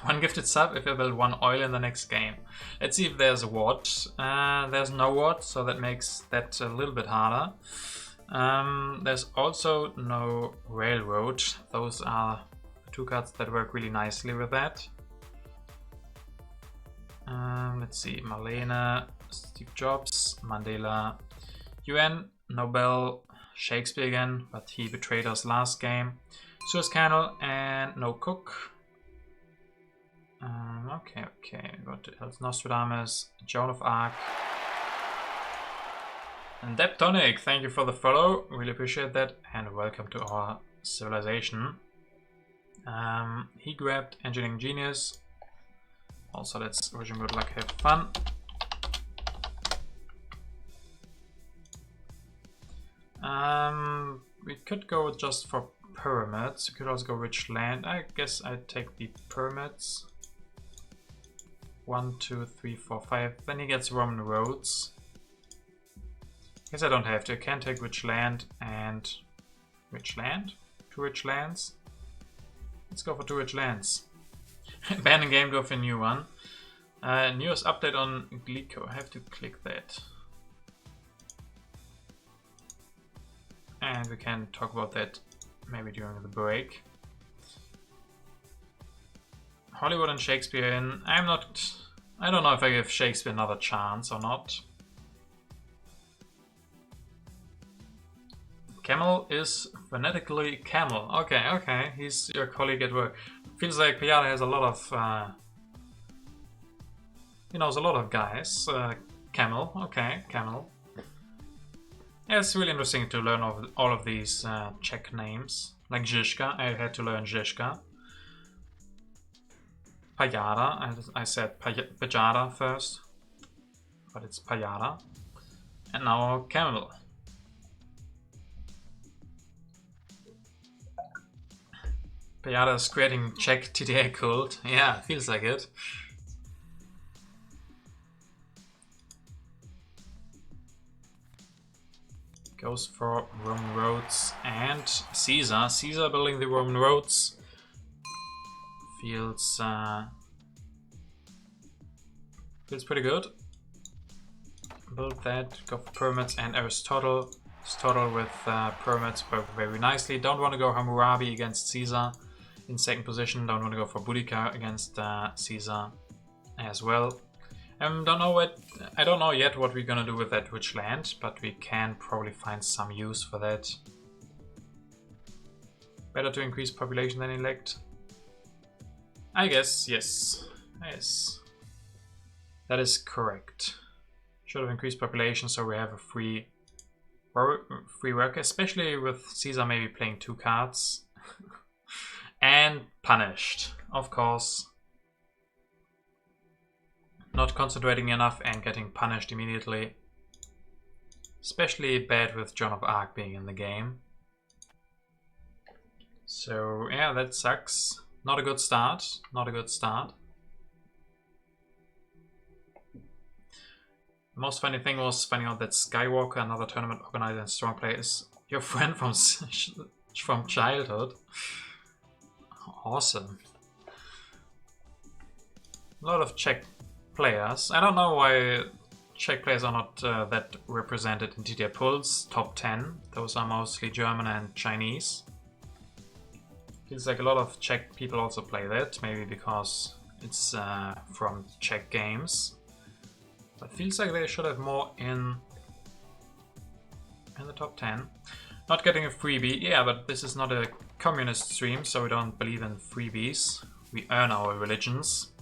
One gifted sub if I build 1 oil in the next game. Let's see if there's a ward. There's no ward, so that makes that a little bit harder. There's also no railroad. Those are the 2 cards that work really nicely with that. Let's see, Marlene, Steve Jobs, Mandela, UN, Nobel, Shakespeare again, but he betrayed us last game. Suez Canal and no Cook. Okay. Got Nostradamus, Joan of Arc. And Deptonic, thank you for the follow. Really appreciate that. And welcome to our civilization. He grabbed Engineering Genius. Also, let's wish him good luck, have fun. We could go just for pyramids. We could also go rich land. I guess I'd take the pyramids. 1, 2, 3, 4, 5. Then he gets Roman roads. Guess I don't have to. I can take rich land and rich land. 2 rich lands. Let's go for 2 rich lands. Abandon game, go for a new one. Newest update on Glico. I have to click that. And we can talk about that maybe during the break. Hollywood and Shakespeare in. I don't know if I give Shakespeare another chance or not. Camel is phonetically camel. Okay. He's your colleague at work. Feels like Piata has a lot of, he knows a lot of guys. Camel, okay, camel. Yeah, it's really interesting to learn all of these Czech names. Like Žižka, I had to learn Žižka. Pajada, I said Pajada first, but it's Pajada. And now camel. Pajada is creating Czech TTA cult. Yeah, feels like it. Goes for Roman roads and Caesar. Caesar building the Roman roads. Feels pretty good. Build that. Go for pyramids and Aristotle. Aristotle with pyramids work very nicely. Don't want to go Hammurabi against Caesar in second position. Don't want to go for Boudica against Caesar as well. I don't know yet what we're gonna do with that rich land, but we can probably find some use for that. Better to increase population than elect? I guess, yes. Yes. That is correct. Should have increased population so we have a free work, especially with Caesar maybe playing 2 cards. And punished, of course. Not concentrating enough and getting punished immediately. Especially bad with Joan of Arc being in the game. So yeah, that sucks. Not a good start. Not a good start. The most funny thing was finding out that Skywalker, another tournament organizer and strong player, is your friend from childhood. Awesome. A lot of Czech players. I don't know why Czech players are not that represented in TTA Pulse top 10. Those are mostly German and Chinese. Feels like a lot of Czech people also play that, maybe because it's from Czech games. But feels like they should have more in the top 10. Not getting a freebie, yeah, but this is not a communist stream, so we don't believe in freebies. We earn our religions.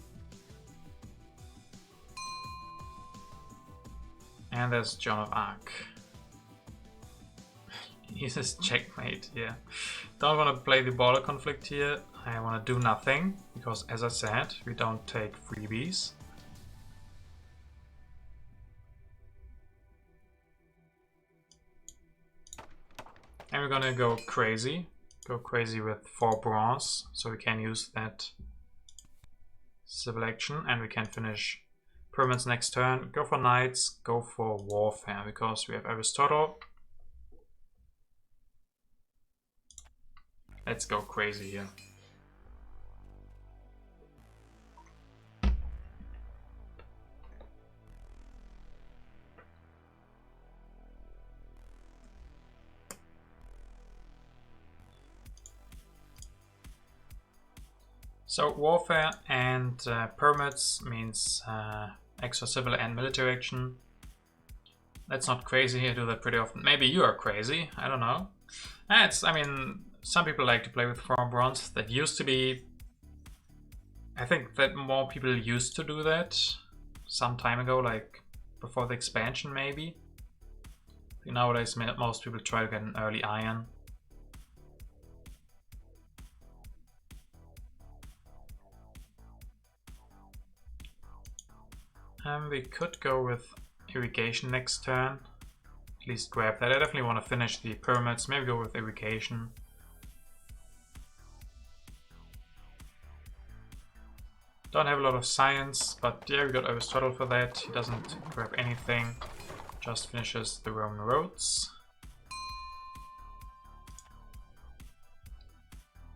And there's Joan of Arc. He says checkmate, yeah. Don't want to play the border conflict here. I want to do nothing, because as I said, we don't take freebies. And we're gonna go crazy. Go crazy with 4 bronze, so we can use that civil action, and we can finish pyramids next turn. Go for knights, go for warfare, because we have Aristotle. Let's go crazy here. So warfare and permits means extra civil and military action. That's not crazy, I do that pretty often. Maybe you are crazy, I don't know. I mean, some people like to play with 4 bronze. That used to be... I think that more people used to do that some time ago, like before the expansion maybe. Nowadays most people try to get an early iron. We could go with irrigation next turn. At least grab that. I definitely want to finish the pyramids. Maybe go with irrigation. Don't have a lot of science, but yeah, we got Aristotle for that. He doesn't grab anything. Just finishes the Roman roads.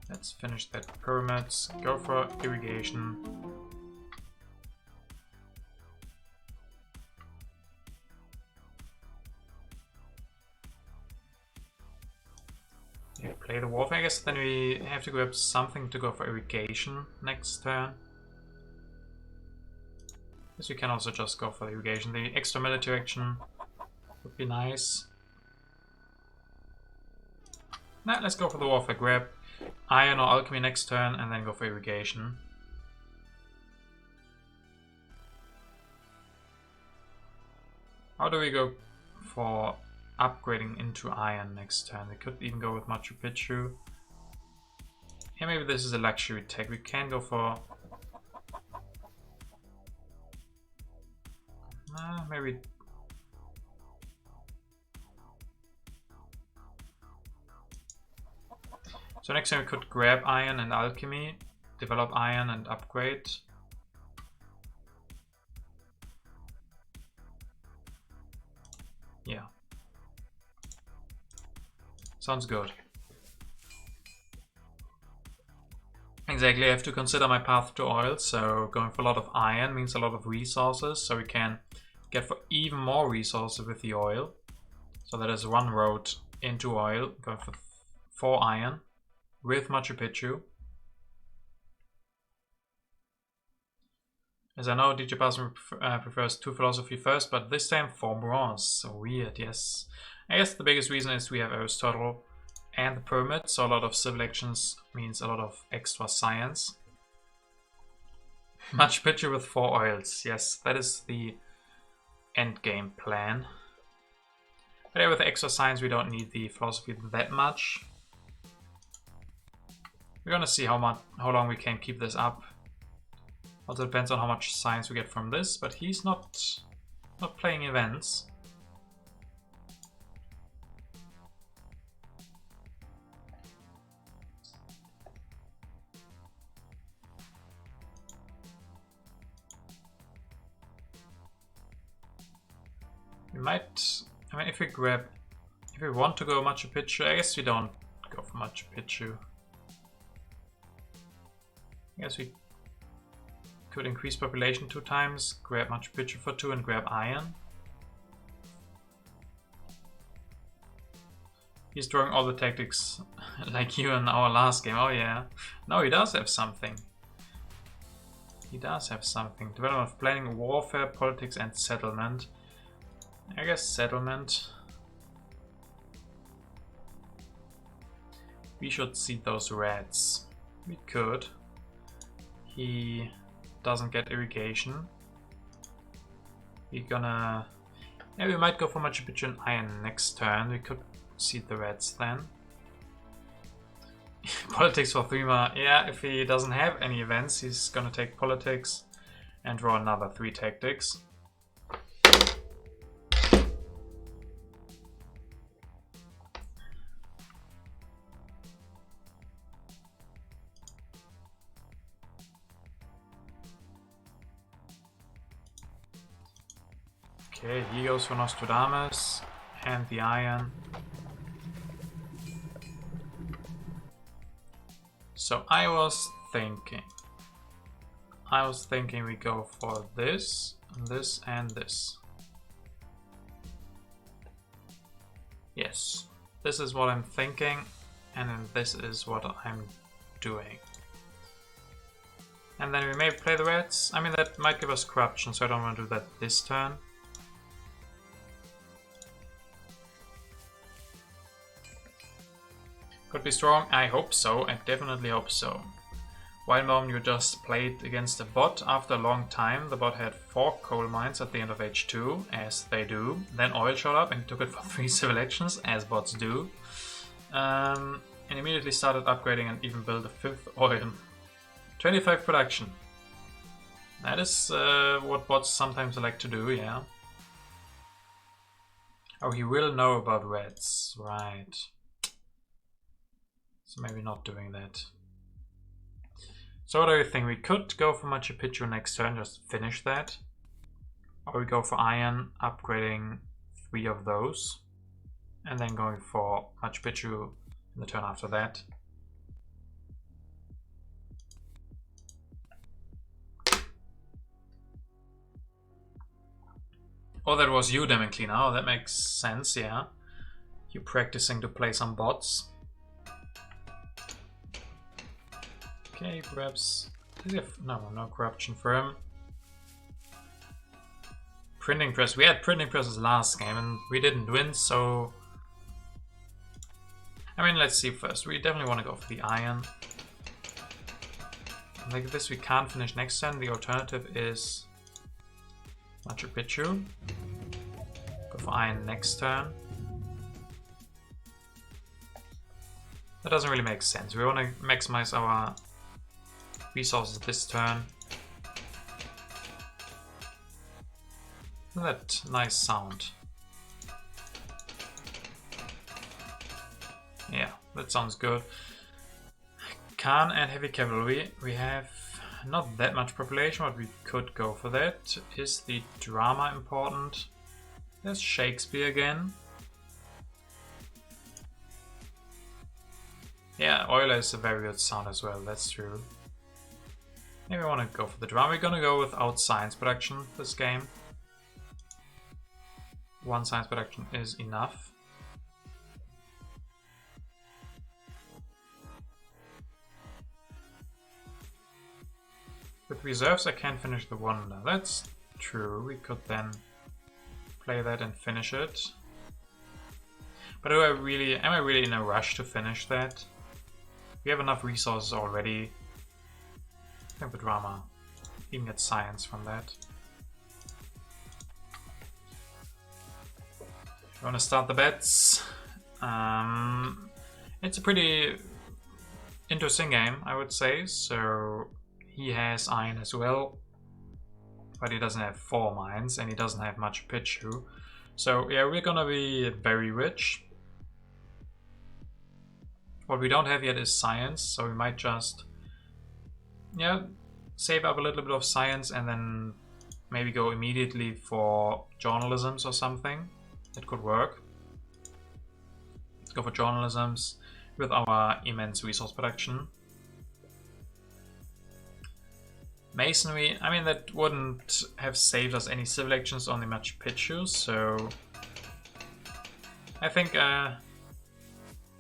Let's finish that pyramids. Go for irrigation. Yeah, play the warfare, I guess. Then we have to grab something to go for irrigation next turn. Guess we can also just go for the irrigation. The extra military action would be nice. Now let's go for the warfare. Grab iron or alchemy next turn and then go for irrigation. How do we go for upgrading into iron next turn? We could even go with Machu Picchu. Yeah, maybe this is a luxury tech. We can go for... maybe... So next time we could grab iron and alchemy, develop iron and upgrade. Yeah. Sounds good. Exactly, I have to consider my path to oil, so going for a lot of iron means a lot of resources, so we can get for even more resources with the oil. So that is one road into oil, going for 4 iron with Machu Picchu. As I know, DJParson prefers 2 philosophy first, but this time 4 bronze. So weird, yes. I guess the biggest reason is we have Aristotle and the pyramid, so a lot of civil actions means a lot of extra science. Machu Picchu with 4 oils, yes, that is the endgame plan. But yeah, with extra science we don't need the philosophy that much. We're gonna see how long we can keep this up. Also depends on how much science we get from this, but he's not playing events. We might, I mean, if we want to go Machu Picchu, I guess we don't go for Machu Picchu. I guess we could increase population 2 times, grab Machu Picchu for 2 and grab iron. He's drawing all the tactics like you in our last game. Oh yeah. No, he does have something. He does have something. Development of planning, warfare, politics and settlement. I guess settlement. We should see those reds. We could. He doesn't get irrigation. We're gonna... yeah, we might go for Machu Picchu and iron next turn. We could seed the reds then. Politics for 3 more. Yeah, if he doesn't have any events, he's gonna take politics and draw another 3 tactics. Okay, he goes for Nostradamus and the iron. So I was thinking we go for this, this and this. Yes, this is what I'm thinking, and then this is what I'm doing. And then we may play the reds. I mean, that might give us corruption, so I don't want to do that this turn. Could be strong. I hope so. I definitely hope so. Weinbaum, you just played against a bot after a long time. The bot had 4 coal mines at the end of H2, as they do. Then oil showed up and he took it for 3 civil actions, as bots do. And immediately started upgrading and even built a 5th oil. 25 production. That is what bots sometimes like to do, yeah. Oh, he will know about reds, right. So maybe not doing that. So what do you think? We could go for Machu Picchu next turn, just finish that. Or we go for iron, upgrading 3 of those. And then going for Machu Picchu in the turn after that. Oh, that was you, Demon Cleaner. Oh, that makes sense, yeah. You practicing to play some bots. Okay, perhaps. Does he have no corruption for him. Printing press. We had printing presses last game and we didn't win, so I mean, let's see first. We definitely want to go for the iron. Like this, we can't finish next turn. The alternative is Machu Picchu. Go for iron next turn. That doesn't really make sense. We want to maximize our resources this turn. That nice sound. Yeah, that sounds good. Khan and heavy cavalry. We have not that much population, but we could go for that. Is the drama important? There's Shakespeare again. Yeah, Euler is a very good sound as well, that's true. Maybe I want to go for the drama. We're gonna go without science production this game. 1 science production is enough. With reserves I can't finish the wonder. That's true. We could then play that and finish it. But am I really in a rush to finish that? We have enough resources already. I think the drama. You can get science from that. I want to start the bets. It's a pretty interesting game, I would say. So he has iron as well, but he doesn't have 4 mines and he doesn't have Machu Picchu. So yeah, we're gonna be very rich. What we don't have yet is science, so we might just save up a little bit of science and then maybe go immediately for journalisms or something. It could work. Let's go for journalisms with our immense resource production. Masonry, I mean, that wouldn't have saved us any civil actions on the Machu Picchu, so I think, yeah,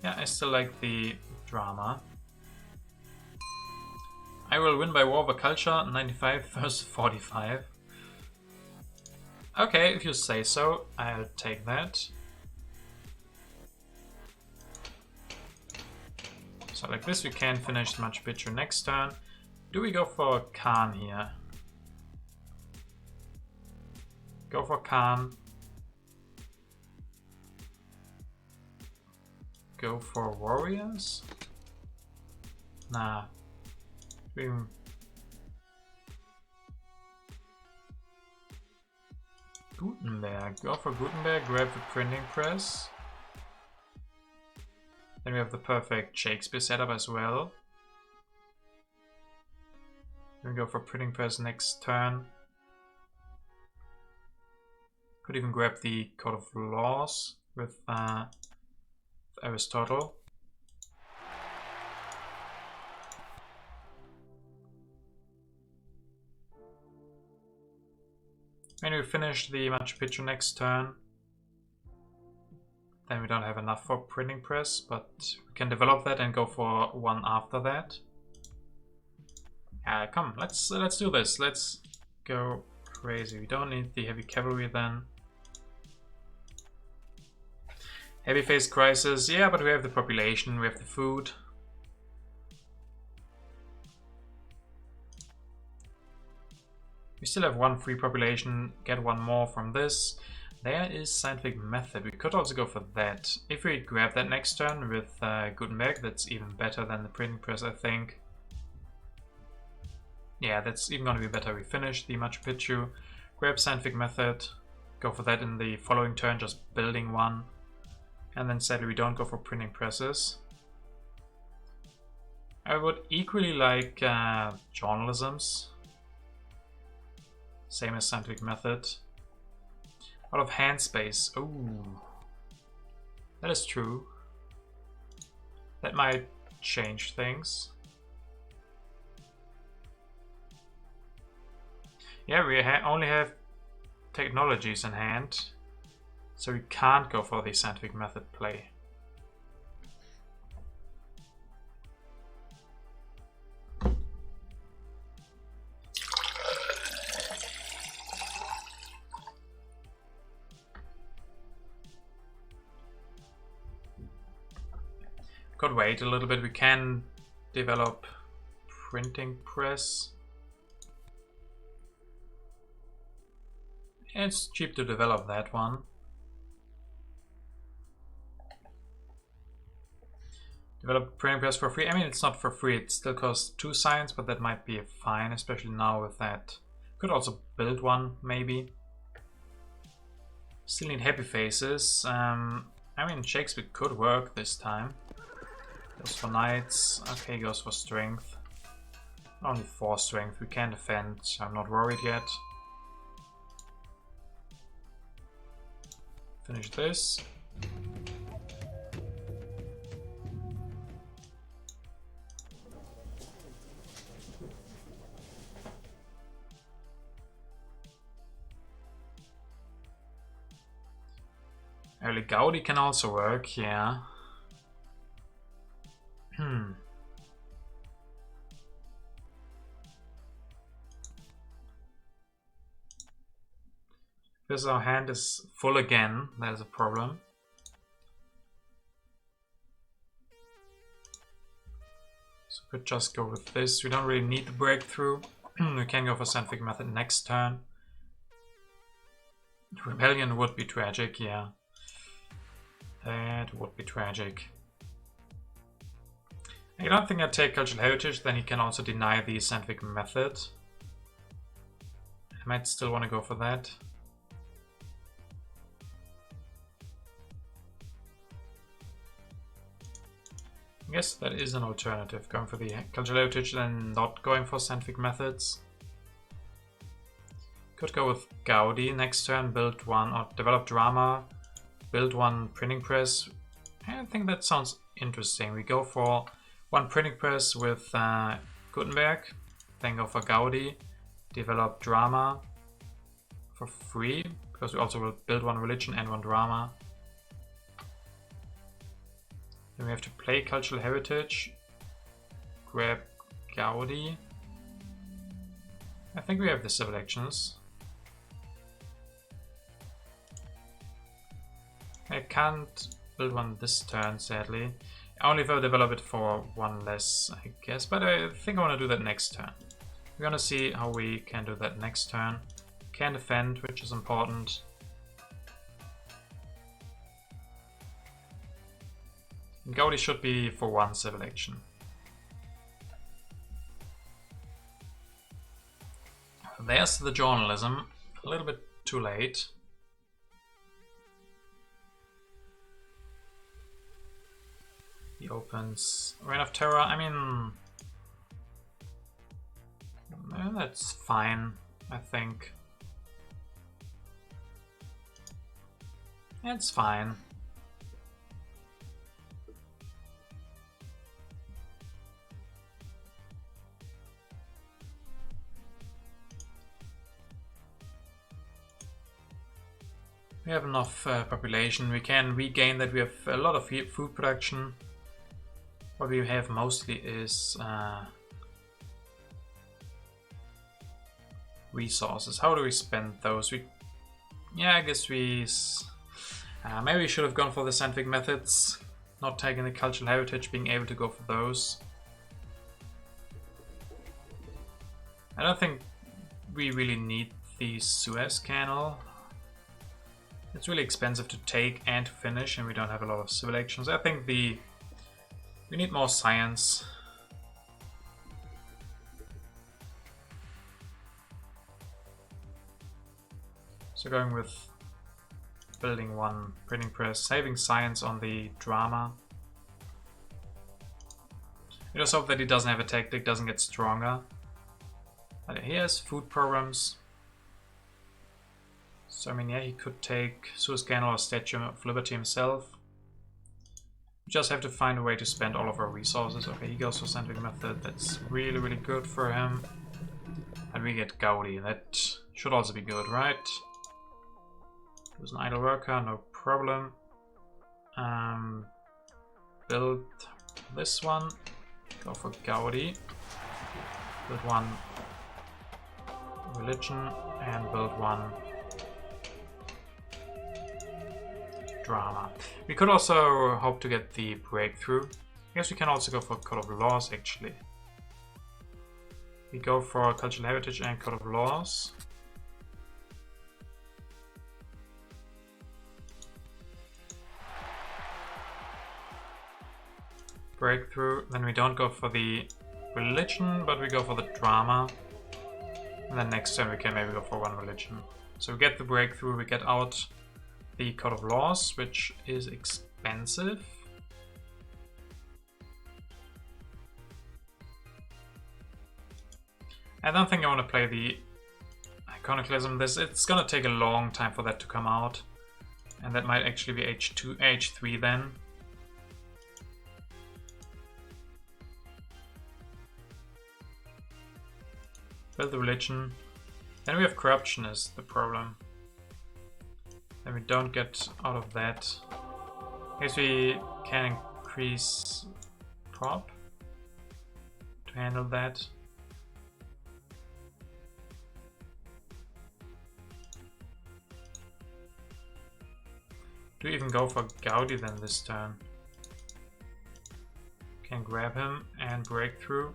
I still like the drama. I will win by war over culture, 95 versus 45. Okay, if you say so, I'll take that. So like this, we can finish the Machu Picchu next turn. Do we go for Khan here? Go for Khan. Go for warriors? Nah. Gutenberg. Go for Gutenberg, grab the printing press. Then we have the perfect Shakespeare setup as well. Then we go for printing press next turn. Could even grab the Code of Laws with Aristotle. When we finish the Machu Picchu next turn, then we don't have enough for printing press, but we can develop that and go for one after that. Come, let's do this. Let's go crazy. We don't need the heavy cavalry then. Heavy phase crisis, yeah, but we have the population, we have the food. We still have one free population, get one more from this. There is scientific method, we could also go for that. If we grab that next turn with Gutenberg, that's even better than the printing press, I think. Yeah, that's even going to be better. We finish the Machu Picchu, grab scientific method, go for that in the following turn, just building one. And then sadly we don't go for printing presses. I would equally like journalisms. Same as scientific method. Out of hand space. Ooh. That is true. That might change things. Yeah, we only have technologies in hand. So we can't go for the scientific method play. Could wait a little bit. We can develop printing press. It's cheap to develop that one. Develop printing press for free. I mean, it's not for free. It still costs 2 science, but that might be fine, especially now with that. Could also build one, maybe. Still need happy faces. I mean, Shakespeare could work this time. Goes for knights. Okay, goes for strength. Only 4 strength. We can defend. I'm not worried yet. Finish this. Early Gaudí can also work, yeah. Because our hand is full again, that is a problem. So we could just go with this. We don't really need the breakthrough. We can go for scientific method next turn. Rebellion would be tragic, yeah. That would be tragic. I don't think I'd take cultural heritage, then he can also deny the scientific method. I might still want to go for that. I guess that is an alternative, going for the cultural heritage and not going for scientific methods. Could go with Gaudí next turn, build one, or develop drama, build one printing press. I think that sounds interesting. We go for one printing press with Gutenberg, then go for Gaudí, develop drama for free, because we also will build one religion and one drama. Then we have to play cultural heritage, grab Gaudí. I think we have the civil actions. I can't build one this turn, sadly. Only if I develop it for one less, I guess. But I think I want to do that next turn. We're gonna see how we can do that next turn. Can defend, which is important. And Gaudí should be for one civil action. There's the journalism. A little bit too late. He opens Reign of Terror. I mean, that's fine, I think. It's fine. We have enough population. We can regain that. We have a lot of food production. What we have mostly is resources. How do we spend those? Yeah, I guess maybe we should have gone for the scientific methods, not taking the cultural heritage, being able to go for those. I don't think we really need the Suez Canal. It's really expensive to take and to finish, and we don't have a lot of civil actions. I think we need more science. So going with building one printing press, saving science on the drama. We just hope that he doesn't have a tactic, doesn't get stronger. But he has food programs. So I mean, yeah, he could take Suez Canal or Statue of Liberty himself. We just have to find a way to spend all of our resources. Okay, he goes for scientific method. That's really, really good for him. And we get Gaudí. That should also be good, right? Who's an idle worker, no problem. Build this one. Go for Gaudí. Build one religion and build one drama. We could also hope to get the breakthrough. I guess we can also go for Code of Laws actually. We go for Cultural Heritage and Code of Laws. Breakthrough, then we don't go for the religion, but we go for the drama. And then next turn we can maybe go for one religion. So we get the breakthrough, we get out the Code of Laws, which is expensive. I don't think I want to play the Iconoclasm. It's gonna take a long time for that to come out. And that might actually be H2, H3 then. Build the religion. Then we have corruption is the problem. Then we don't get out of that. I guess we can increase prop to handle that. Do we even go for Gaudí then this turn? Can grab him and break through.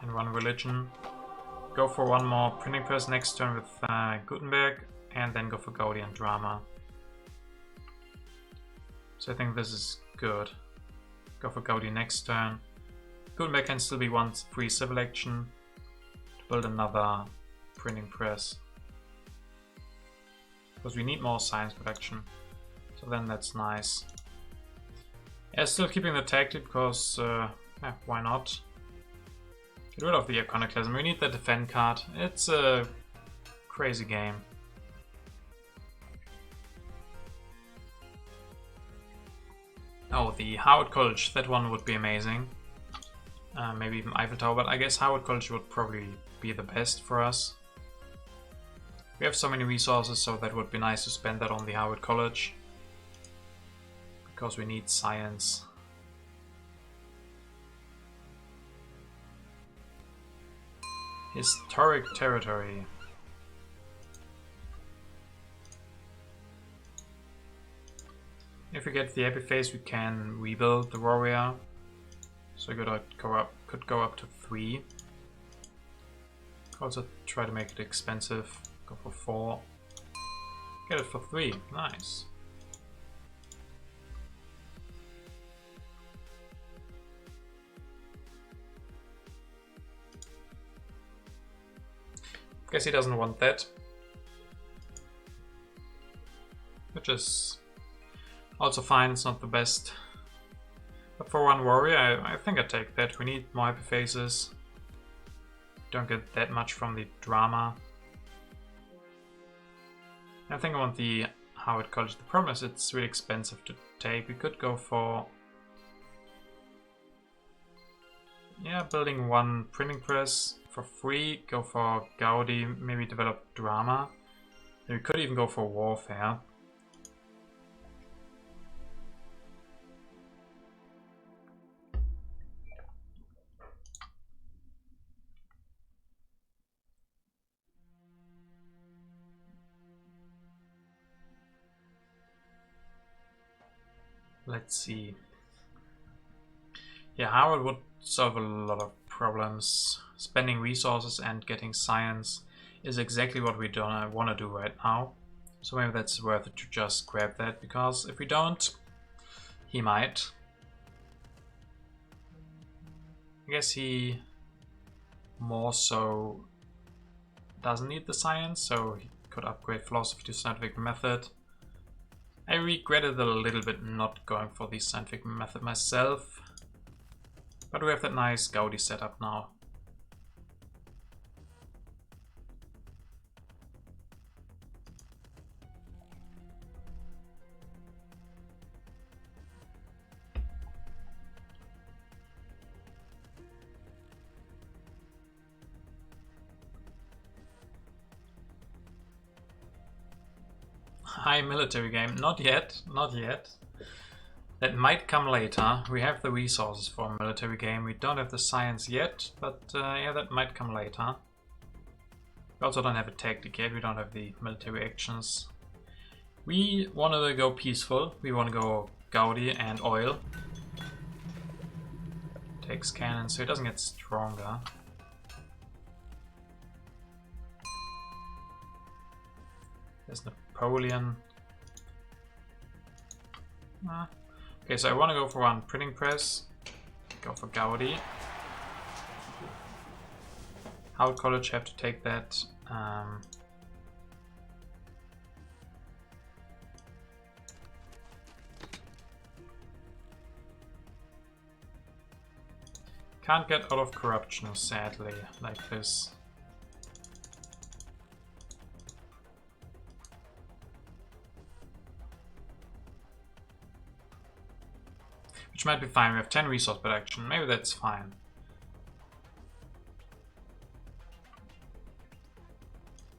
And one religion. Go for one more printing press next turn with Gutenberg, and then go for Gaudí and drama. So I think this is good. Go for Gaudí next turn. Gutenberg can still be one free civil action to build another printing press. Because we need more science production. So then that's nice. Yeah, still keeping the tactic because, yeah, why not? Get rid of the Iconoclasm. We need the defend card. It's a crazy game. Oh, the Howard College. That one would be amazing. Maybe even Eiffel Tower, but I guess Howard College would probably be the best for us. We have so many resources, so that would be nice to spend that on the Howard College. Because we need science. Historic territory. If we get the Epiphase, we can rebuild the warrior. So we could go up to 3. Also try to make it expensive. Go for 4. Get it for 3. Nice. Guess he doesn't want that. Which is also fine, it's not the best. But for one warrior, I think I take that. We need more Epiphases. Don't get that much from the drama. I think I want the Howard College. The problem is it's really expensive to take. We could go for... yeah, building one printing press for free. Go for Gaudí, maybe develop drama. We could even go for warfare. Let's see. Yeah, Harvard would solve a lot of problems. Spending resources and getting science is exactly what we don't want to do right now. So maybe that's worth it to just grab that, because if we don't, he might. I guess he more so doesn't need the science, so he could upgrade philosophy to scientific method. I regretted a little bit not going for the scientific method myself, but we have that nice Gaudí setup now. High military game, not yet, not yet. That might come later. We have the resources for a military game. We don't have the science yet, but yeah, that might come later. We also don't have a tactic yet. We don't have the military actions. We want to go peaceful. We want to go Gaudí and oil. Takes cannon, so it doesn't get stronger. There's Napoleon. Okay, so I want to go for one printing press. Go for Gaudí. Howard College have to take that. Can't get out of corruption, sadly, like this. Which might be fine. We have 10 resource production. Maybe that's fine.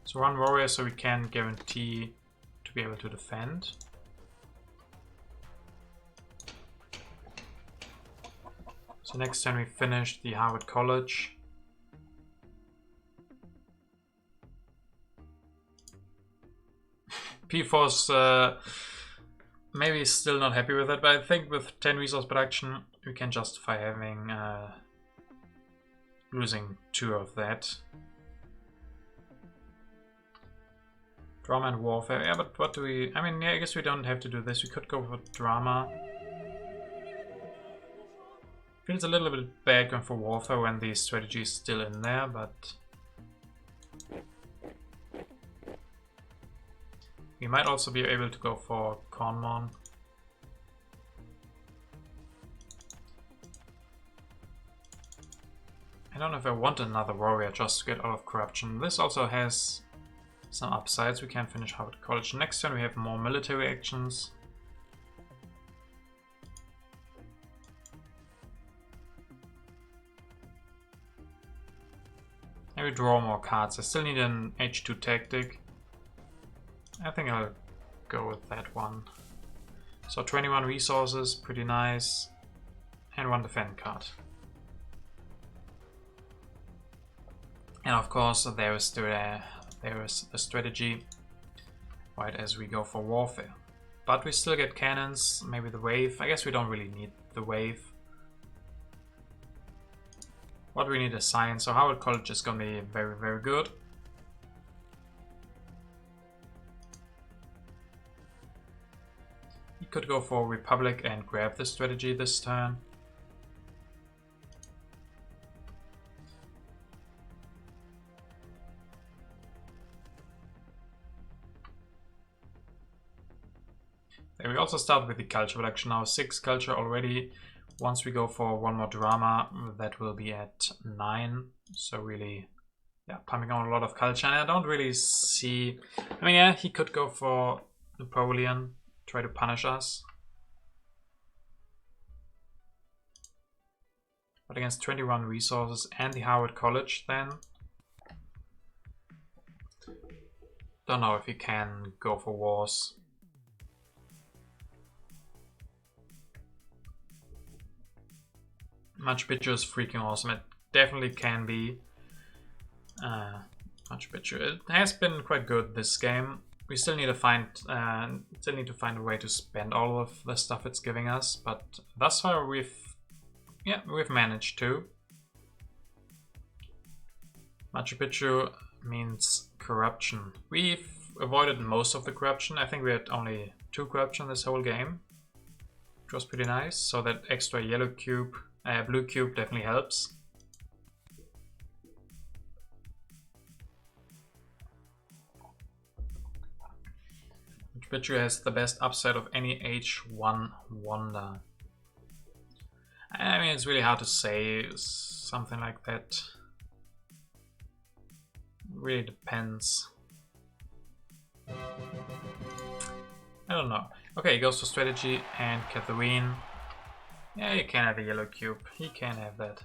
So one warrior, so we can guarantee to be able to defend. So next time we finish the Harvard College. P-Force maybe still not happy with that, but I think with 10 resource production we can justify having losing 2 of that. Drama and warfare, yeah, but what do we... I mean, yeah, I guess we don't have to do this. We could go for drama. Feels a little bit bad going for warfare when the strategy is still in there, but... we might also be able to go for Conmon. I don't know if I want another warrior just to get out of corruption. This also has some upsides. We can finish Harvard College. Next turn we have more military actions. Maybe draw more cards. I still need an H2 tactic. I think I'll go with that one. So 21 resources, pretty nice. And 1 defend card. And of course there is a strategy right as we go for warfare. But we still get cannons, maybe the wave. I guess we don't really need the wave. What we need is science, so Howard College is going to be very, very good. He could go for Republic and grab the strategy this turn. And we also start with the culture production now, 6 culture already. Once we go for 1 more drama, that will be at 9. So really, yeah, pumping on a lot of culture. And I don't really see... I mean, yeah, he could go for Napoleon, try to punish us. But against 21 resources and the Harvard College then. Don't know if he can go for wars. Machu Picchu is freaking awesome. It definitely can be. Machu Picchu. It has been quite good this game. We still need to find a way to spend all of the stuff it's giving us, but thus far we've managed to. Machu Picchu means corruption. We've avoided most of the corruption. I think we had only 2 corruption this whole game, which was pretty nice. So that extra yellow cube, blue cube definitely helps. Machu Picchu has the best upside of any H1 wonder. I mean, it's really hard to say something like that. Really depends. I don't know. Okay, he goes for strategy and Catherine. Yeah, you can have a yellow cube. He can have that.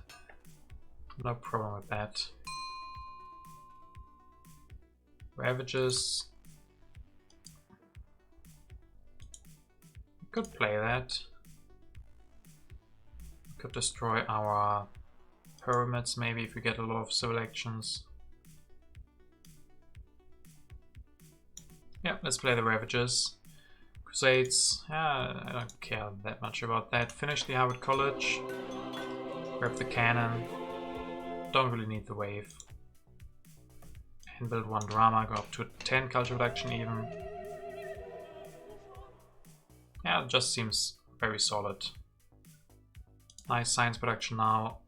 No problem with that. Ravages. We could play that. We could destroy our pyramids maybe if we get a lot of civil actions. Yeah, let's play the Ravages. Crusades, I don't care that much about that. Finish the Harvard College. Grab the cannon. Don't really need the wave. And build 1 drama, go up to 10 culture production even. Yeah, it just seems very solid. Nice science production now.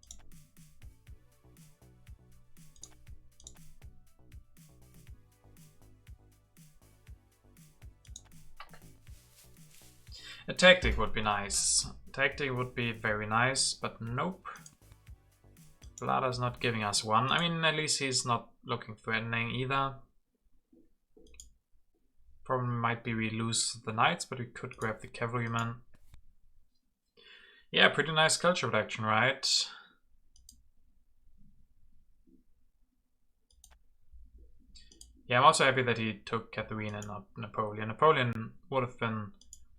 A tactic would be nice. Tactic would be very nice, but nope. Vlada's not giving us one. I mean, at least he's not looking threatening either. Problem might be we lose the knights, but we could grab the cavalryman. Yeah, pretty nice culture production, right? Yeah, I'm also happy that he took Catherine and not Napoleon. Napoleon would have been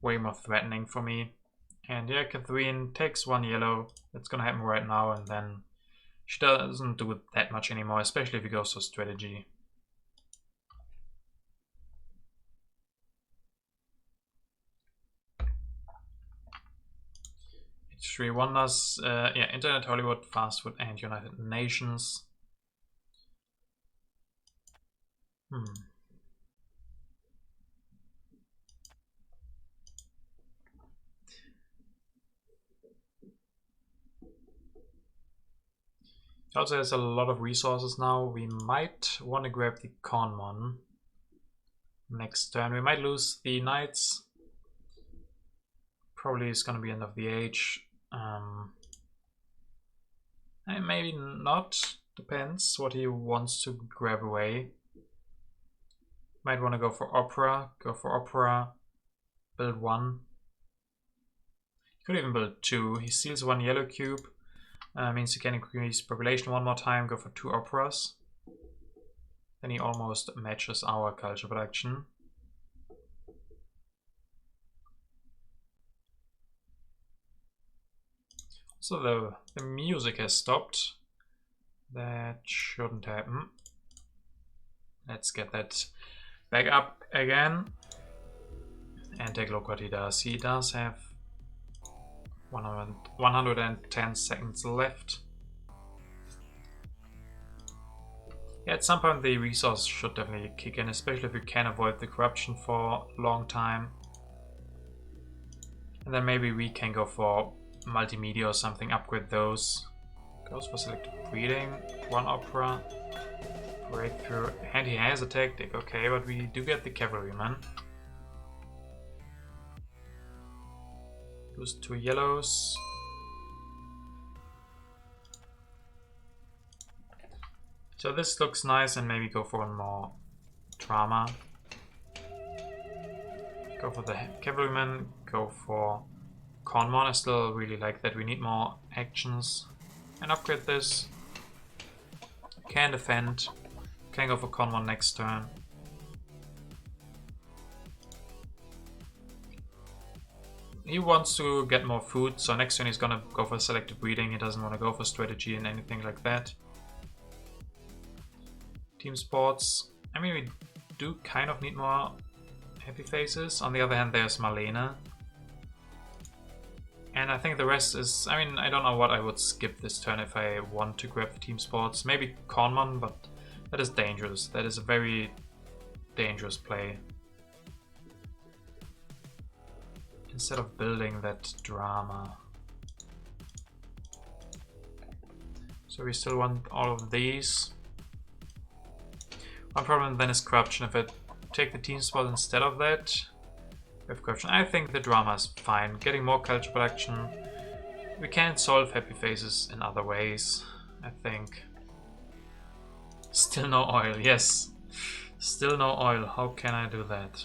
way more threatening for me. And yeah, Catherine takes 1 yellow. That's gonna happen right now, and then she doesn't do it that much anymore, especially if he goes for strategy. H3 wonders, yeah, Internet, Hollywood, fast food, and United Nations. He also has a lot of resources now. We might want to grab the Conmon next turn. We might lose the knights. Probably it's going to be end of the age. And maybe not. Depends what he wants to grab away. Might want to go for opera. Go for opera. Build 1. He could even build 2. He steals 1 yellow cube. Means he can increase population 1 more time, go for 2 operas. Then he almost matches our culture production. So the music has stopped. That shouldn't happen. Let's get that back up again. And take a look what he does. He does have 110 seconds left. Yeah, at some point the resource should definitely kick in, especially if you can avoid the corruption for a long time. And then maybe we can go for multimedia or something, upgrade those. Goes for selective breeding, 1 opera, breakthrough, and he has a tactic, okay, but we do get the cavalryman. Lose 2 yellows. So this looks nice, and maybe go for 1 more drama. Go for the cavalryman, go for Conmon. I still really like that. We need more actions. And upgrade this. Can defend. Can go for Conmon next turn. He wants to get more food, so next turn he's gonna go for selective breeding. He doesn't want to go for strategy and anything like that. Team sports. I mean, we do kind of need more happy faces. On the other hand, there's Marlene. And I think the rest is... I mean, I don't know what I would skip this turn if I want to grab the team sports. Maybe Kornmann, but that is dangerous. That is a very dangerous play. Instead of building that drama. So we still want all of these. One problem then is corruption. If I take the team spot instead of that, we have corruption. I think the drama is fine. Getting more culture production. We can solve happy faces in other ways, I think. Still no oil, yes. Still no oil. How can I do that?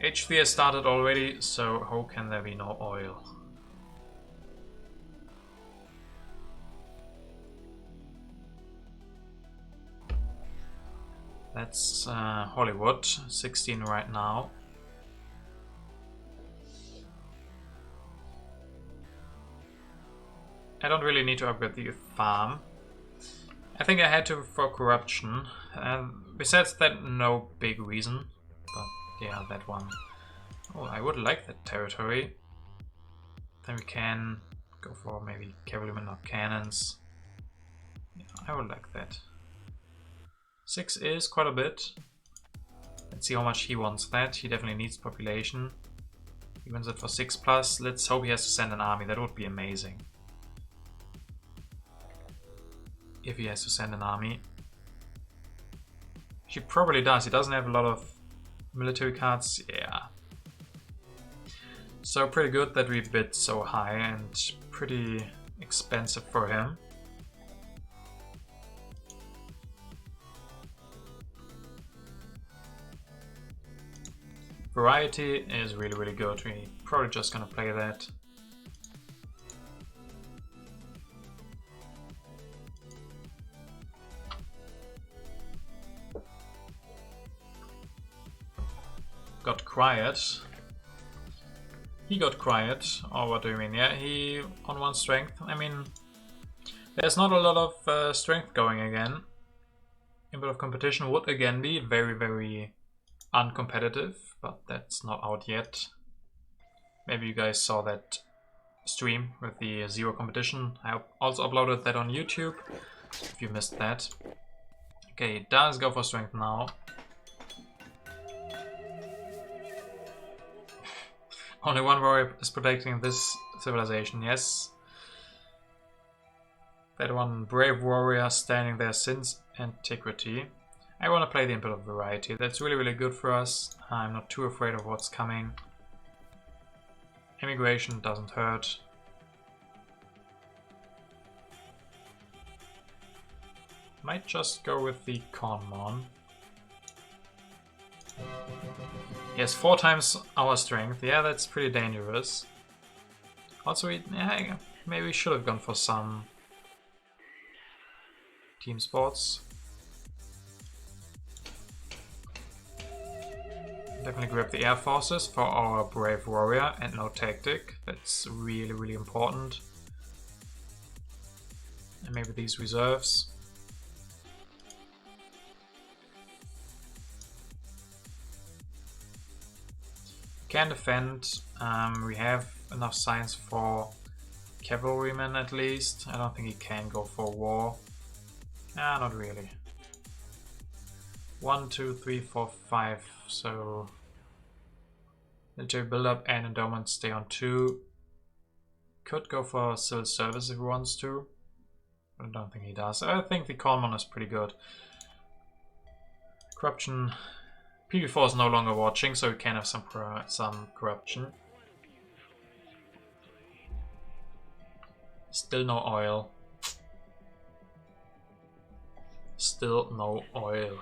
H3 has started already, so how can there be no oil? That's Hollywood, 16 right now. I don't really need to upgrade the farm. I think I had to for corruption. Besides that, no big reason. But yeah, that one. Oh, I would like that territory. Then we can go for maybe cavalrymen or cannons. Yeah, I would like that. 6 is quite a bit. Let's see how much he wants that. He definitely needs population. He wants it for 6+. Let's hope he has to send an army. That would be amazing. If he has to send an army. He probably does. He doesn't have a lot of military cards. Yeah. So pretty good that we bid so high and pretty expensive for him. Variety is really, really good. We're probably just gonna play that. Got quiet. He got quiet. Or what do you mean? Yeah, he on 1 strength. I mean, there's not a lot of strength going again. Input of competition would again be very, very uncompetitive, but that's not out yet. Maybe you guys saw that stream with the 0 competition. I also uploaded that on YouTube, if you missed that. Okay, it does go for strength now. Only one warrior is protecting this civilization, yes. That one brave warrior standing there since antiquity. I want to play the input of variety. That's really, really good for us. I'm not too afraid of what's coming. Immigration doesn't hurt. Might just go with the Kornmann. He has 4 times our strength. Yeah, that's pretty dangerous. Also, yeah, maybe we should have gone for some team sports. Definitely grab the air forces for our brave warrior and no tactic. That's really, really important. And maybe these reserves. Can defend. We have enough science for cavalrymen at least. I don't think he can go for war. Not really. 1, 2, 3, 4, 5. So military build-up and endowment stay on 2. Could go for civil service if he wants to. But I don't think he does. I think the Kornmann is pretty good. Corruption. PV4 is no longer watching, so we can have some corruption. Still no oil. Still no oil.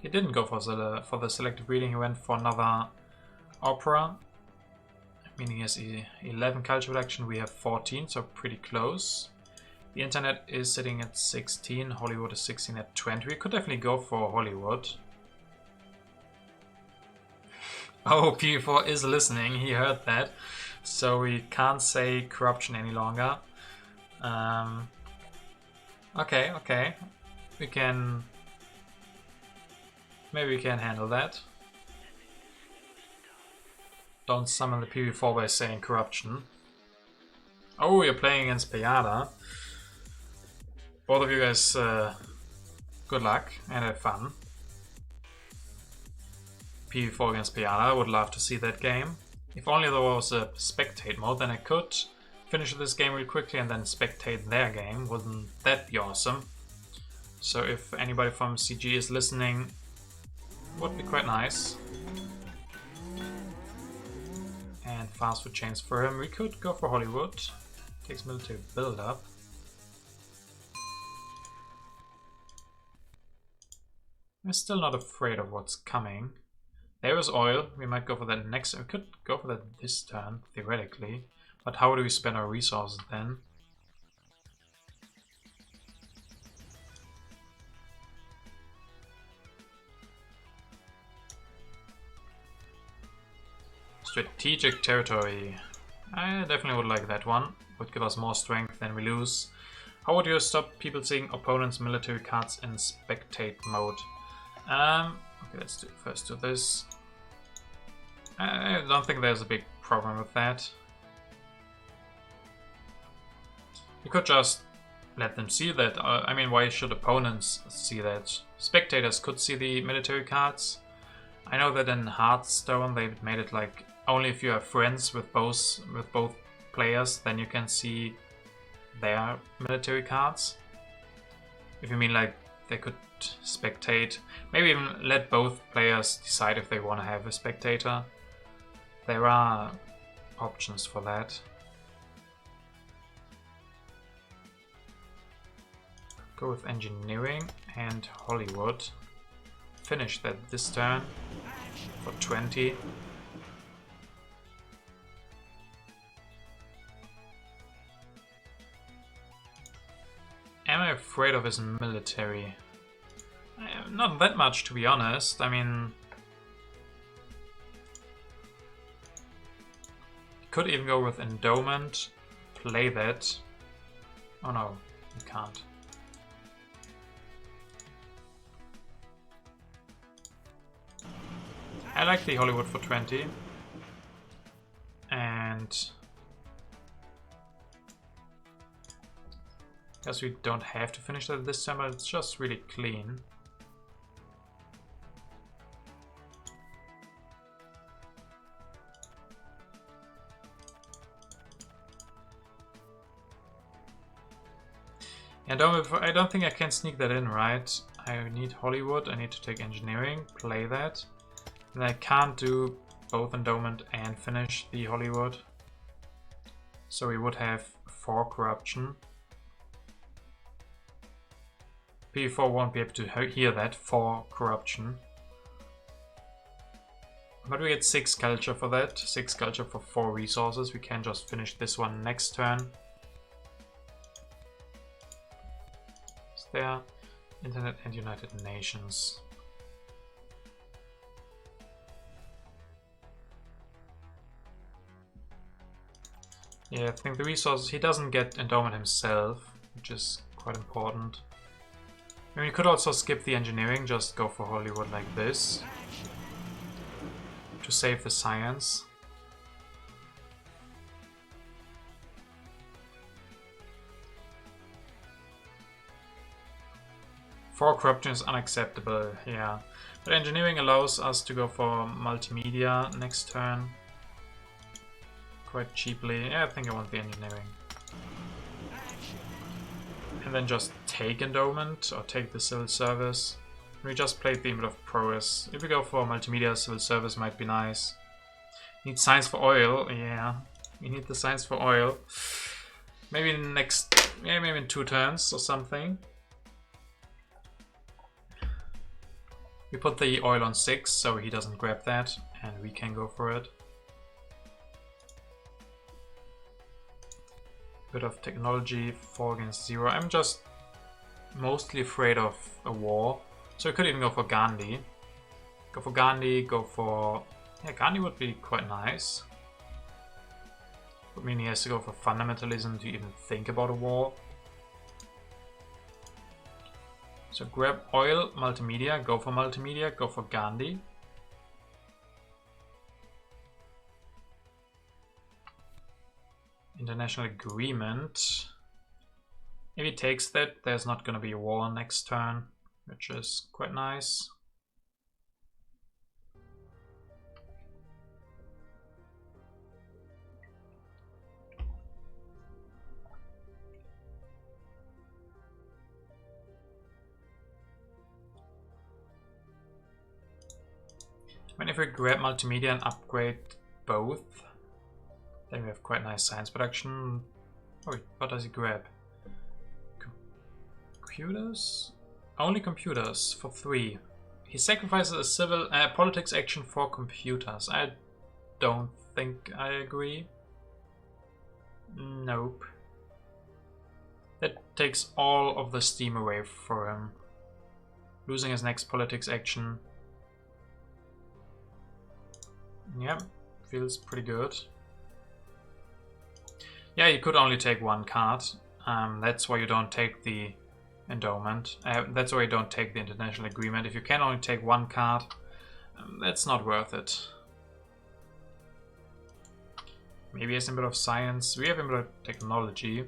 He didn't go for the selective breeding, he went for another opera. Meaning he has 11 culture production, we have 14, so pretty close. The internet is sitting at 16, Hollywood is 16 at 20. We could definitely go for Hollywood. Oh, PV4 is listening, he heard that. So we can't say corruption any longer. Okay. We can... Maybe we can handle that. Don't summon the PV4 by saying corruption. Oh, you're playing against Payada. Both of you guys, good luck and have fun. PV4 against Payada, I would love to see that game. If only there was a spectate mode, then I could finish this game real quickly and then spectate their game. Wouldn't that be awesome? So if anybody from CG is listening, would be quite nice. And fast food chains for him. We could go for Hollywood. Takes military build up. I'm still not afraid of what's coming. There is oil. We might go for that next. We could go for that this turn, theoretically. But how do we spend our resources then? Strategic territory. I definitely would like that one. Would give us more strength than we lose. How would you stop people seeing opponents' military cards in spectate mode? Okay, let's first do this. I don't think there's a big problem with that. You could just let them see that. I mean, why should opponents see that? Spectators could see the military cards. I know that in Hearthstone they've made it like only if you are friends with both players, then you can see their military cards. If you mean like they could spectate, maybe even let both players decide if they want to have a spectator. There are options for that. Go with engineering and Hollywood. Finish that this turn for 20. Am I afraid of his military? Not that much, to be honest. I mean, could even go with endowment, play that. Oh no, you can't. I like the Hollywood for 20. And guess we don't have to finish that this time, but it's just really clean. And I don't think I can sneak that in, right? I need Hollywood, I need to take engineering, play that. And I can't do both endowment and finish the Hollywood. So we would have 4 corruption. P4 won't be able to hear that, 4 corruption. But we get 6 culture for that, 6 culture for 4 resources. We can just finish this one next turn. Is there Internet and United Nations? Yeah, I think the resources, he doesn't get endowment himself, which is quite important. I mean, you could also skip the engineering, just go for Hollywood like this. To save the science. For corruption is unacceptable, yeah. But engineering allows us to go for multimedia next turn. Quite cheaply. Yeah, I think I want the engineering. And then just take endowment or take the civil service. We just played the Input of Progress. If we go for multimedia, civil service might be nice. Need science for oil, yeah. We need the science for oil. Maybe in next, yeah, maybe in 2 turns or something. We put the oil on 6, so he doesn't grab that, and we can go for it. Bit of technology, 4 against 0. I'm just mostly afraid of a war. So I could even go for Gaudí. Go for Gaudí, go for... Yeah, Gaudí would be quite nice. I mean, he has to go for fundamentalism to even think about a war. So grab oil, multimedia, go for Gandhi. International agreement. If he takes that, there's not going to be a war next turn, which is quite nice. I mean, if we grab multimedia and upgrade both, then we have quite nice science production. Oh, wait, what does he grab? Computers? Only computers for 3. He sacrifices a civil politics action for computers. I don't think I agree. Nope. That takes all of the steam away for him. Losing his next politics action. Yeah, feels pretty good. Yeah, you could only take 1 card. That's why you don't take the endowment. That's why you don't take the international agreement. If you can only take 1 card, that's not worth it. Maybe he has a bit of science. We have a bit of technology.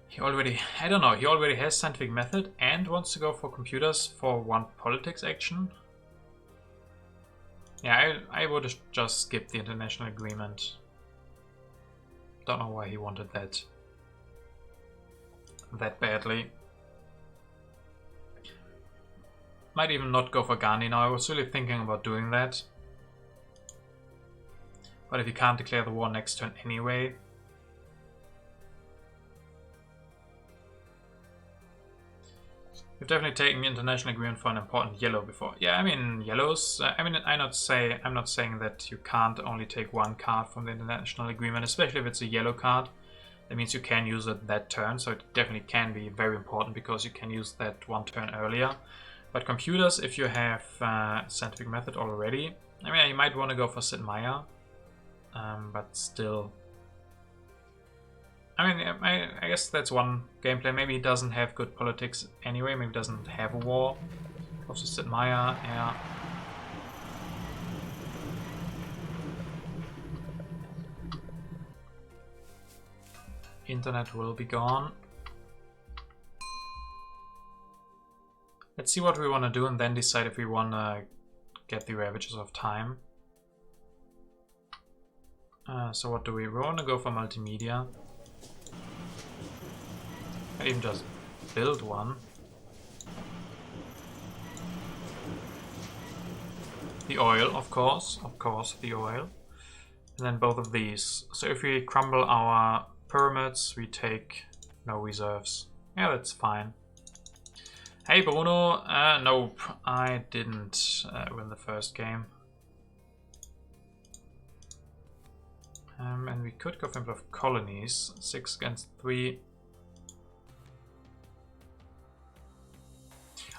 He already, I don't know, he already has scientific method and wants to go for computers for 1 politics action. Yeah, I would have just skipped the international agreement. Don't know why he wanted that badly. Might even not go for Gandhi now. I was really thinking about doing that. But if you can't declare the war next turn anyway. We've definitely taken the international agreement for an important yellow before. Yeah, I mean yellows. I'm not saying that you can't only take 1 card from the international agreement, especially if it's a yellow card. That means you can use it that turn, so it definitely can be very important because you can use that 1 turn earlier. But computers, if you have scientific method already, I mean, you might want to go for Sid Meier, but still. I mean, I guess that's one gameplay. Maybe he doesn't have good politics anyway. Maybe he doesn't have a war. Also, Sid Meier, yeah. Internet will be gone. Let's see what we want to do and then decide if we want to get the Ravages of Time. So what do we want to go for multimedia? I even just build one. The oil, of course, the oil. And then both of these. So if we crumble our pyramids, we take no reserves. Yeah, that's fine. Hey Bruno, nope, I didn't win the first game. And we could go for a bit of colonies, 6 against 3.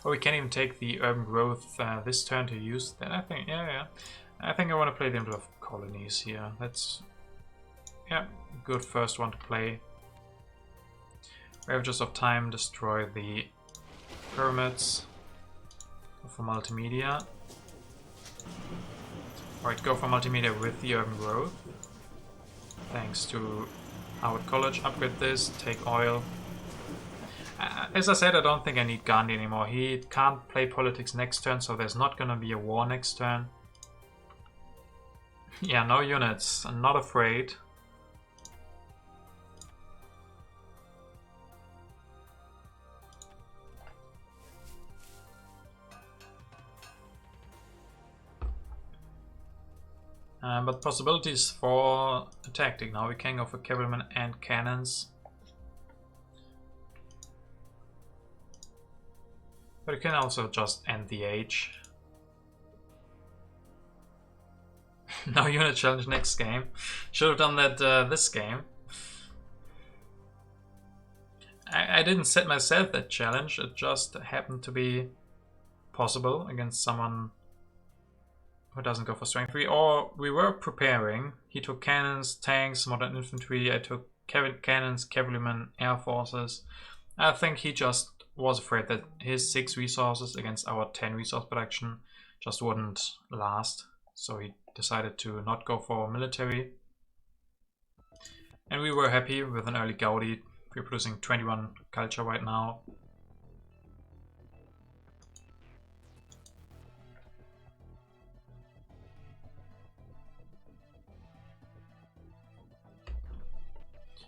Oh, we can even take the urban growth this turn to use that. I think, yeah. I think I want to play the Emblem of Colonies here. That's, yeah, good first one to play. Ravages of Time, destroy the pyramids. Go for multimedia. Alright, go for multimedia with the urban growth. Thanks to Howard College. Upgrade this, take oil. As I said, I don't think I need Gandhi anymore. He can't play politics next turn, so there's not gonna be a war next turn. Yeah, no units. I'm not afraid. But possibilities for a tactic. Now we can go for cavalrymen and cannons. But you can also just end the age. No unit challenge next game. Should have done that this game. I didn't set myself that challenge. It just happened to be possible against someone who doesn't go for strength 3. Or we were preparing. He took cannons, tanks, modern infantry. I took cannons, cavalrymen, air forces. I think he just was afraid that his 6 resources against our 10 resource production just wouldn't last. So he decided to not go for military. And we were happy with an early Gaudí. We're producing 21 culture right now.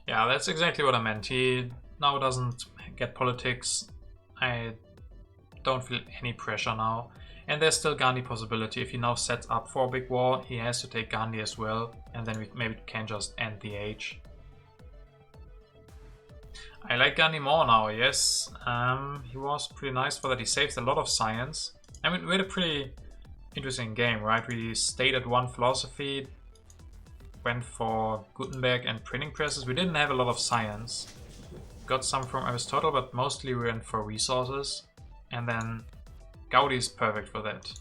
Yeah, that's exactly what I meant. He now doesn't get politics. I don't feel any pressure now. And there's still Gandhi possibility. If he now sets up for a big war, he has to take Gandhi as well. And then we maybe can just end the age. I like Gandhi more now, yes. He was pretty nice for that. He saved a lot of science. I mean, we had a pretty interesting game, right? We stayed at one philosophy, went for Gutenberg and printing presses. We didn't have a lot of science. Got some from Aristotle, but mostly we went for resources. And then Gaudí is perfect for that.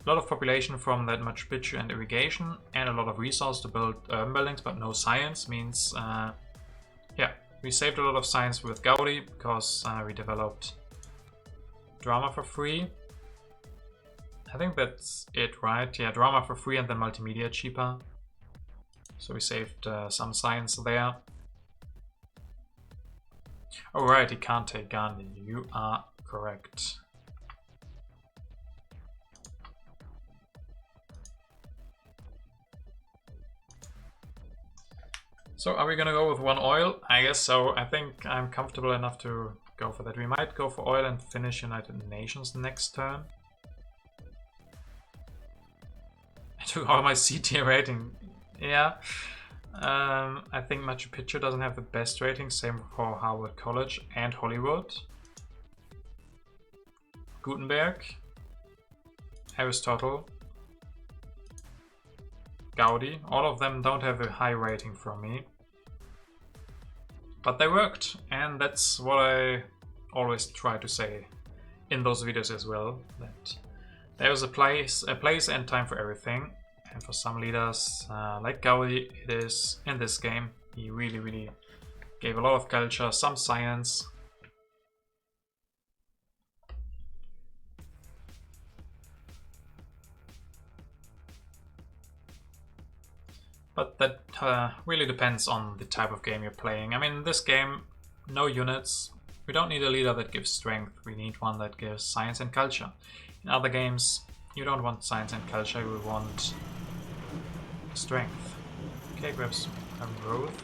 A lot of population from that Machu Picchu and irrigation, and a lot of resources to build urban buildings, but no science means, yeah. We saved a lot of science with Gaudí because we developed drama for free. I think that's it, right? Yeah, drama for free and then multimedia cheaper. So we saved some science there. Oh right, he can't take Gandhi. You are correct. So are we gonna go with 1 oil? I guess so. I think I'm comfortable enough to go for that. We might go for oil and finish United Nations next turn. I took all my C tier rating. Yeah. I think Machu Picchu doesn't have the best rating. Same for Harvard College and Hollywood. Gutenberg. Aristotle. Gaudí. All of them don't have a high rating from me. But they worked, and that's what I always try to say in those videos as well, that there's a place and time for everything. And for some leaders, like Gaudí, it is in this game. He really gave a lot of culture, some science. But that really depends on the type of game you're playing. I mean, in this game, no units. We don't need a leader that gives strength. We need one that gives science and culture. In other games, you don't want science and culture. You want strength. Okay, grabs growth.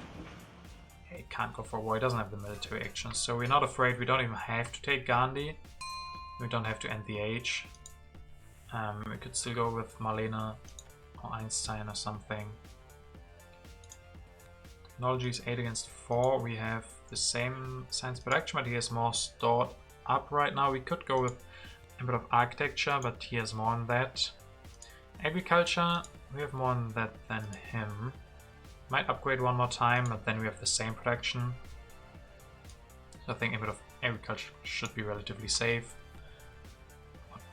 He can't go for war. He doesn't have the military action. So we're not afraid. We don't even have to take Gandhi. We don't have to end the age. We could still go with Marlene or Einstein or something. Technology is 8 against 4. We have the same science production, but he has more stored up right now. We could go with a bit of architecture, but he has more than that. Agriculture, we have more than that than him. Might upgrade one more time, but then we have the same production. So I think a bit of agriculture should be relatively safe.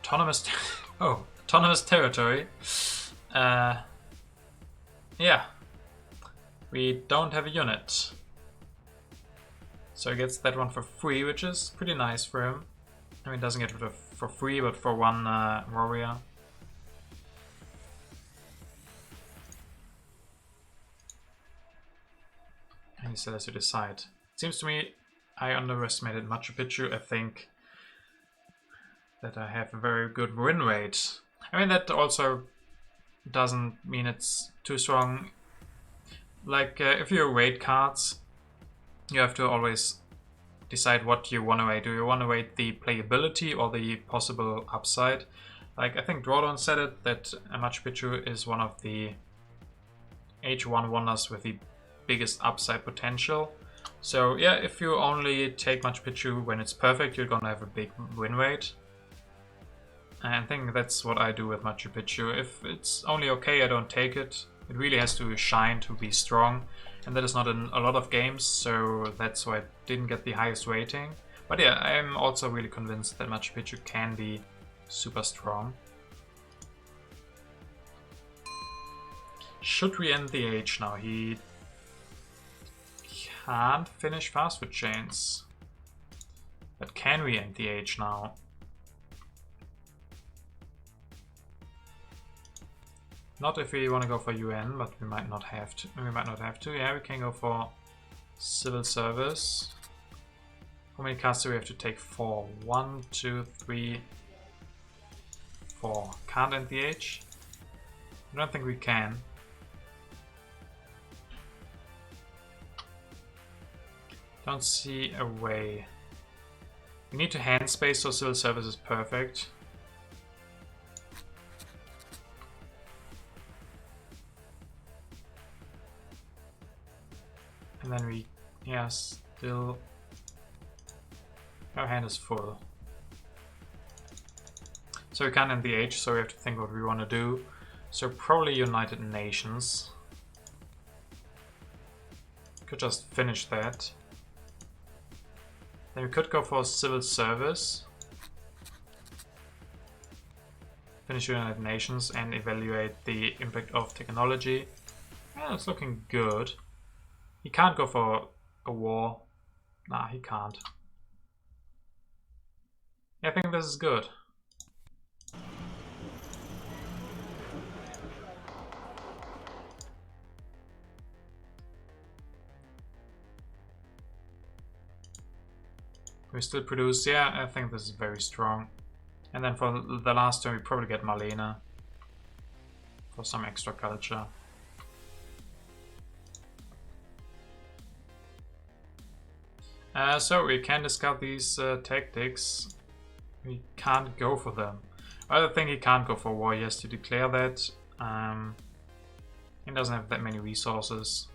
Autonomous, autonomous territory. Yeah. We don't have a unit. So he gets that one for free, which is pretty nice for him. I mean, he doesn't get it for free, but for one warrior. And he still has to decide. It seems to me I underestimated Machu Picchu. I think that I have a very good win rate. I mean, that also doesn't mean it's too strong. Like, if you rate cards, you have to always decide what you want to rate. Do you want to rate the playability or the possible upside? Like, I think Drawdown said it, that Machu Picchu is one of the H1 wonders with the biggest upside potential. So yeah, if you only take Machu Picchu when it's perfect, you're gonna have a big win rate. And I think that's what I do with Machu Picchu. If it's only okay, I don't take it. It really has to shine to be strong, and that is not in a lot of games, so that's why it didn't get the highest rating. But yeah, I'm also really convinced that Machu Picchu can be super strong. Should we end the age now? He can't finish fast food chains. But can we end the age now? Not if we want to go for UN, but we might not have to. We might not have to. Yeah, we can go for civil service. How many cards do we have to take? 4. 1, 2, 3, 4. Can't end the age? I don't think we can. Don't see a way. We need to hand space, so civil service is perfect. And then we, yeah, still, our hand is full. So we can't end the age, so we have to think what we want to do. So probably United Nations. Could just finish that. Then we could go for civil service. Finish United Nations and evaluate the impact of technology. Yeah, it's looking good. He can't go for a war. Nah, he can't. Yeah, I think this is good. We still produce, yeah, I think this is very strong. And then for the last turn we probably get Marlene for some extra culture. So we can discard these tactics. We can't go for them. I think he can't go for war, he has to declare that. He doesn't have that many resources.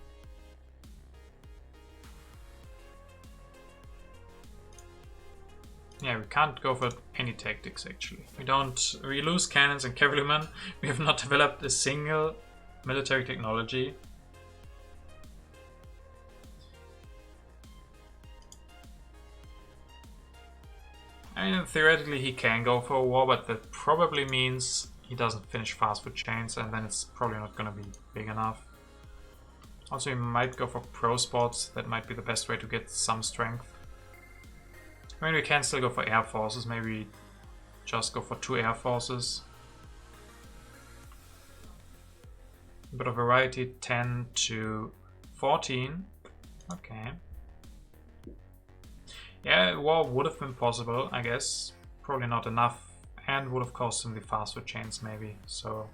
Yeah, we can't go for any tactics actually. We lose cannons and cavalrymen. We have not developed a single military technology. I mean, theoretically he can go for a war, but that probably means he doesn't finish fast food chains, and then it's probably not going to be big enough. Also, he might go for pro sports. That might be the best way to get some strength. I mean, we can still go for air forces. Maybe just go for 2 air forces. A bit of variety, 10 to 14. Okay. Yeah, war would have been possible, I guess. Probably not enough, and would have cost him the fast food chains maybe, so...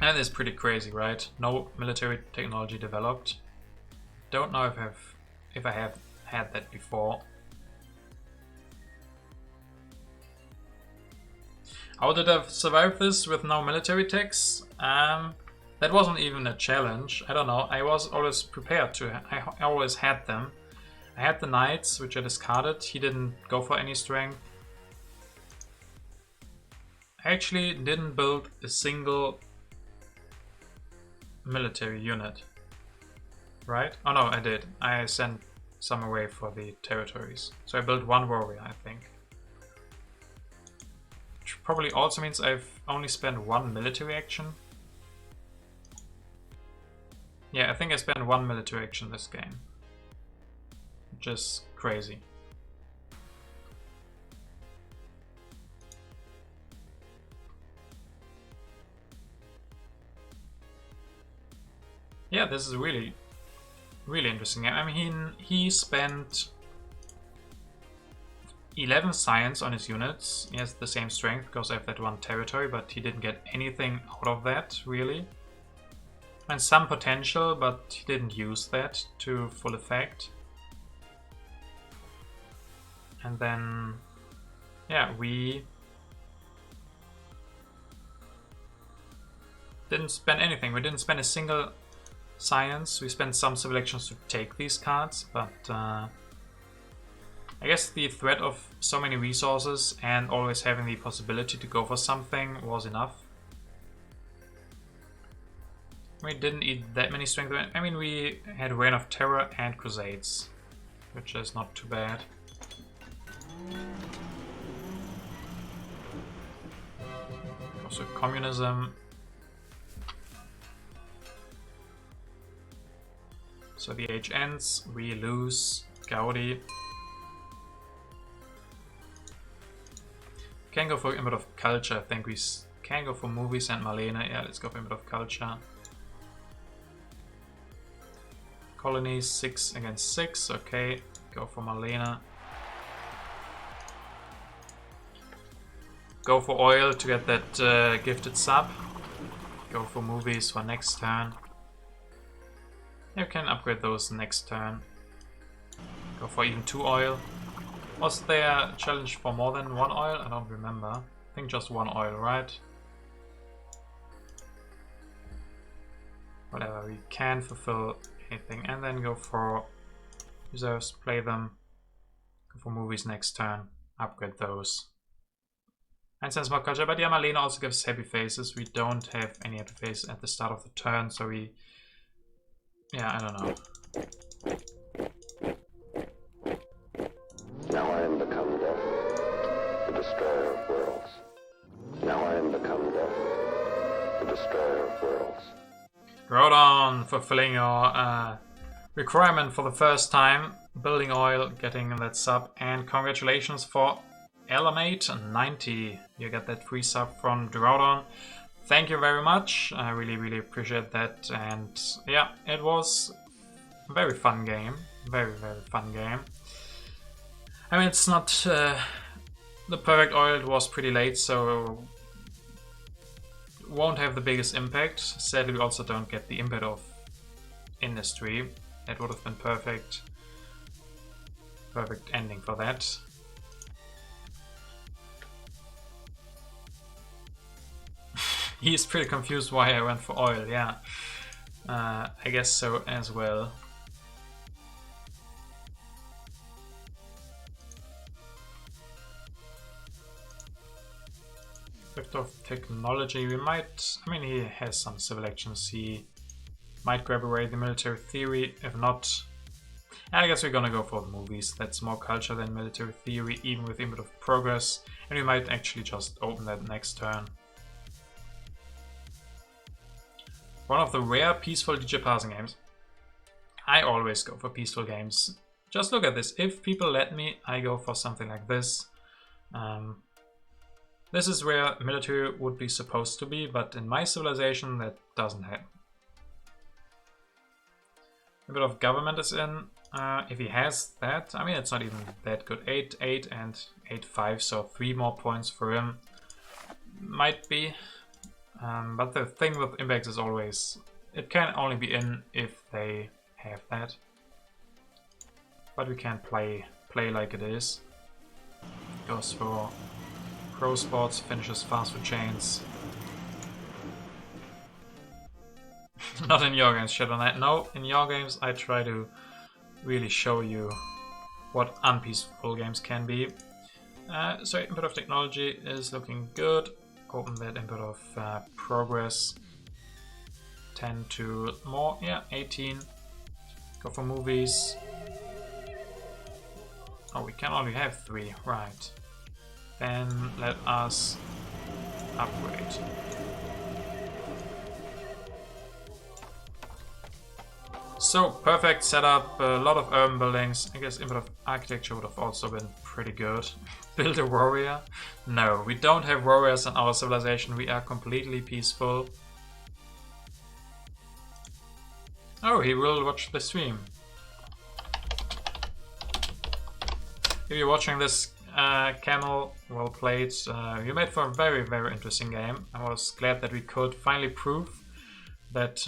That is pretty crazy, right? No military technology developed. Don't know if I have had that before. How did I survive this with no military techs? That wasn't even a challenge. I don't know. I was always prepared to. I always had them. I had the knights, which I discarded. He didn't go for any strength. I actually didn't build a single military unit. Right? Oh no, I did. I sent some away for the territories. So I built 1 warrior, I think. Which probably also means I've only spent 1 military action. Yeah, I think I spent 1 military action this game. Which is crazy. Yeah, this is really interesting. I mean, he spent 11 science on his units. He has the same strength because I have that 1 territory, but he didn't get anything out of that, really. And some potential, but he didn't use that to full effect. And then, yeah, we didn't spend anything. We didn't spend a single science. We spent some civil actions to take these cards, but I guess the threat of so many resources and always having the possibility to go for something was enough. We didn't eat that many strength. I mean, we had Reign of Terror and Crusades, which is not too bad. Also communism. So the age ends, we lose Gaudí. Can go for a bit of culture. I think we can go for movies and Marlene. Yeah, let's go for a bit of culture. Colonies 6 against 6. Okay, go for Marlene. Go for oil to get that gifted sub. Go for movies for next turn. You can upgrade those next turn. Go for even 2 oil. Was there a challenge for more than 1 oil? I don't remember. I think just 1 oil, right? Whatever, we can fulfill anything. And then go for reserves, play them. Go for movies next turn. Upgrade those. And sense more culture. But yeah, Marlene also gives happy faces. We don't have any happy faces at the start of the turn, so we... Yeah, I don't know. Now I am become death, the destroyer of worlds. Now I am become death, the destroyer of worlds. Rodon, fulfilling your requirement for the first time. Building oil, getting that sub. And congratulations for Elamate90. You get that free sub from Rodon. Thank you very much. I really appreciate that. And yeah, it was a very fun game. Very fun game. I mean, it's not the perfect oil. It was pretty late, so won't have the biggest impact. Sadly, we also don't get the impact of industry. That would have been perfect. Perfect ending for that. He's pretty confused why I went for oil, yeah. I guess so as well. Of technology, we might, I mean, he has some civil actions, he might grab away the military theory. If not, I guess we're gonna go for the movies. That's more culture than military theory, even with a bit of progress, and we might actually just open that next turn. One of the rare peaceful DJParson games. I always go for peaceful games. Just look at this, if people let me, I go for something like this. This is where military would be supposed to be, but in my civilization that doesn't happen. A bit of government is in. If he has that, I mean, it's not even that good. 8, 8 and 8, 5, so 3 more points for him. Might be. But the thing with impacts is always, it can only be in if they have that. But we can play like it is. Goes for Pro Sports, finishes fast food chains. Not in your games, Shadow Knight. No, in your games I try to really show you what unpeaceful games can be. So input of technology is looking good. Open that input of progress. 10 to more, yeah, 18. Go for movies. Oh, we can only have 3, right. Then let us upgrade. So, perfect setup, a lot of urban buildings. I guess input of architecture would have also been pretty good. Build a warrior? No, we don't have warriors in our civilization. We are completely peaceful. Oh, he will watch the stream. If you're watching this, Camel, well played. You made for a very interesting game. I was glad that we could finally prove that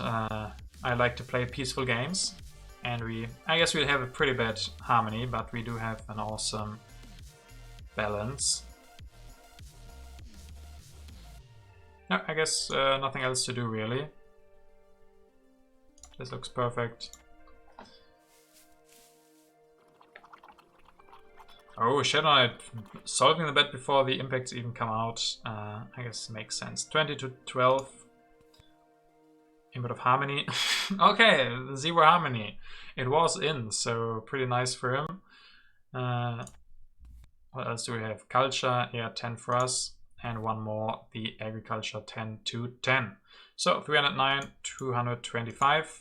I like to play peaceful games. And I guess we have a pretty bad harmony, but we do have an awesome balance. No, I guess nothing else to do really. This looks perfect. Oh, Shadow Knight solving the bet before the impacts even come out. I guess makes sense. 20 to 12. Input of harmony. Okay, 0 harmony. It was in, so pretty nice for him. What else do we have? Culture, yeah, 10 for us. and one more, the agriculture 10 to 10. So 309, 225.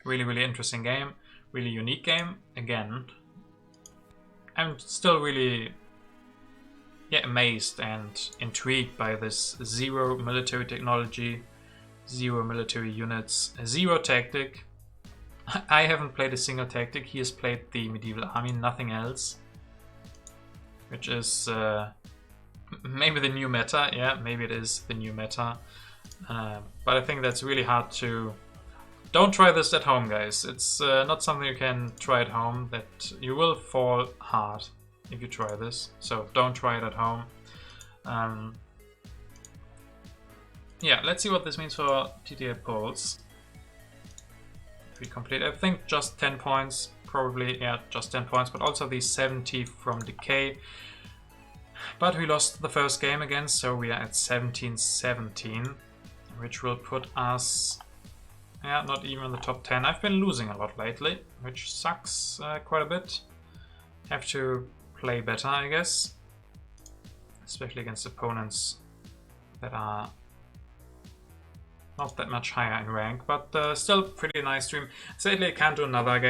Really, really interesting game. Really unique game. Again, I'm still really amazed and intrigued by this 0 military technology, 0 military units, 0 tactic. I haven't played a single tactic. He has played the medieval army, nothing else. Which is maybe the new meta. Yeah, maybe it is the new meta. But I think that's really hard to... Don't try this at home, guys. It's not something you can try at home. That you will fall hard if you try this. So don't try it at home. Yeah, let's see what this means for TTA polls. If we complete everything, just 10 points. Probably, yeah, just 10 points. But also the 70 from Decay. But we lost the first game again, so we are at 17-17. Which will put us... yeah, not even in the top 10. I've been losing a lot lately, which sucks quite a bit. Have to play better, I guess. Especially against opponents that are not that much higher in rank, but still pretty nice stream. Sadly, I can't do another game.